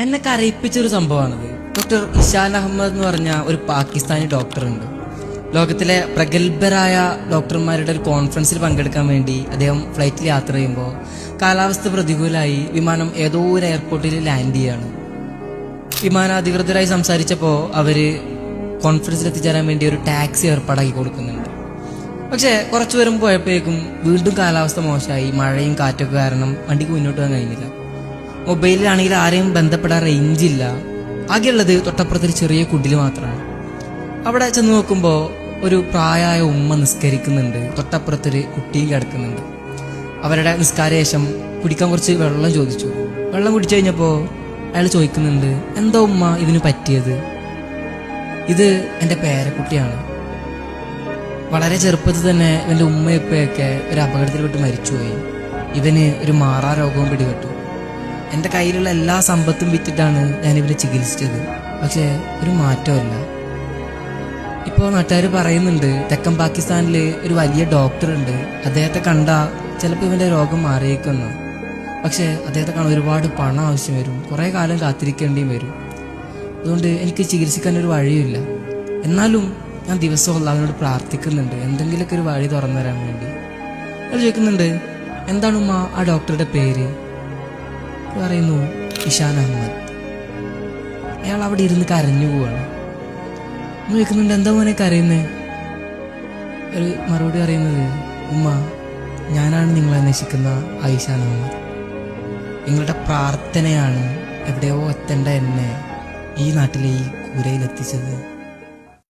എന്നെ കരയിപ്പിച്ചൊരു സംഭവമാണത്. ഡോക്ടർ ഇഷാൻ അഹമ്മദ് എന്ന് പറഞ്ഞ ഒരു പാകിസ്ഥാനി ഡോക്ടറുണ്ട്. ലോകത്തിലെ പ്രഗത്ഭരായ ഡോക്ടർമാരുടെ ഒരു കോൺഫറൻസിൽ പങ്കെടുക്കാൻ വേണ്ടി അദ്ദേഹം ഫ്ലൈറ്റിൽ യാത്ര ചെയ്യുമ്പോൾ കാലാവസ്ഥ പ്രതികൂലമായി വിമാനം ഏതോ ഒരു എയർപോർട്ടിൽ ലാൻഡ് ചെയ്യാണ്. വിമാനാധികൃതരായി സംസാരിച്ചപ്പോൾ അവര് കോൺഫറൻസിൽ എത്തിച്ചേരാൻ വേണ്ടി ഒരു ടാക്സി ഏർപ്പാടാക്കി കൊടുക്കുന്നുണ്ട്. പക്ഷെ കുറച്ചു പേരും പോയപ്പോഴേക്കും വീണ്ടും കാലാവസ്ഥ മോശമായി, മഴയും കാറ്റൊക്കെ കാരണം വണ്ടിക്ക് മുന്നോട്ട് പോകാൻ കഴിഞ്ഞില്ല. മൊബൈലിലാണെങ്കിൽ ആരെയും ബന്ധപ്പെടാൻ റേഞ്ച് ഇല്ല. ആകെയുള്ളത് തൊട്ടപ്പുറത്തൊരു ചെറിയ കുടിൽ മാത്രമാണ്. അവിടെ ചെന്ന് നോക്കുമ്പോൾ ഒരു പ്രായമായ ഉമ്മ നിസ്കരിക്കുന്നുണ്ട്, തൊട്ടപ്പുറത്തൊരു കുട്ടിയും കിടക്കുന്നുണ്ട്. അവരുടെ നിസ്കാരശേഷം കുടിക്കാൻ കുറച്ച് വെള്ളം ചോദിച്ചു. വെള്ളം കുടിച്ചു കഴിഞ്ഞപ്പോൾ അയാൾ ചോദിക്കുന്നുണ്ട്, എന്താ ഉമ്മ ഇതിന് പറ്റിയത്? ഇത് എൻ്റെ പേരക്കുട്ടിയാണ്. വളരെ ചെറുപ്പത്തിൽ തന്നെ ഇവൻ്റെ ഉമ്മയപ്പൊക്കെ ഒരു അപകടത്തിൽപ്പെട്ട് മരിച്ചുപോയി. ഇവന് ഒരു മാറാ രോഗവും പിടിപെട്ടു. എൻ്റെ കയ്യിലുള്ള എല്ലാ സമ്പത്തും വിറ്റിട്ടാണ് ഞാനിവരെ ചികിത്സിച്ചത്. പക്ഷേ ഒരു മാറ്റമല്ല. ഇപ്പോൾ നാട്ടുകാർ പറയുന്നുണ്ട് തെക്കൻ പാകിസ്ഥാനിൽ ഒരു വലിയ ഡോക്ടറുണ്ട്, അദ്ദേഹത്തെ കണ്ടാൽ ചിലപ്പോൾ ഇവൻ്റെ രോഗം മാറിയേക്കുന്നു. പക്ഷേ അദ്ദേഹത്തെ കാണാൻ ഒരുപാട് പണം ആവശ്യം വരും, കുറേ കാലം കാത്തിരിക്കേണ്ടിയും വരും. അതുകൊണ്ട് എനിക്ക് ചികിത്സിക്കാനൊരു വഴിയില്ല. എന്നാലും ഞാൻ ദിവസവും അല്ലാഹുവിനോട് പ്രാർത്ഥിക്കുന്നുണ്ട് എന്തെങ്കിലുമൊക്കെ ഒരു വഴി തുറന്നു തരാൻ വേണ്ടി. അയാൾ ചോദിക്കുന്നുണ്ട്, എന്താണ് ഉമ്മ ആ ഡോക്ടറുടെ പേര്? പറയുന്നു, ഇഷാൻ അഹമ്മദ്. അയാൾ അവിടെ ഇരുന്ന് കരഞ്ഞു പോവാണ്. ചോദിക്കുന്നുണ്ട്, എന്താ മോനെ കരയുന്നത്? ഒരു മറുപടി പറയുന്നത്, ഉമ്മ, ഞാനാണ് നിങ്ങളെ അന്വേഷിക്കുന്ന ഇഷാൻ അഹമ്മദ്. നിങ്ങളുടെ പ്രാർത്ഥനയാണ് എവിടെയോ എത്തേണ്ട എന്നെ ഈ നാട്ടിലെ ഈ കൂരയിലെത്തിച്ചത്.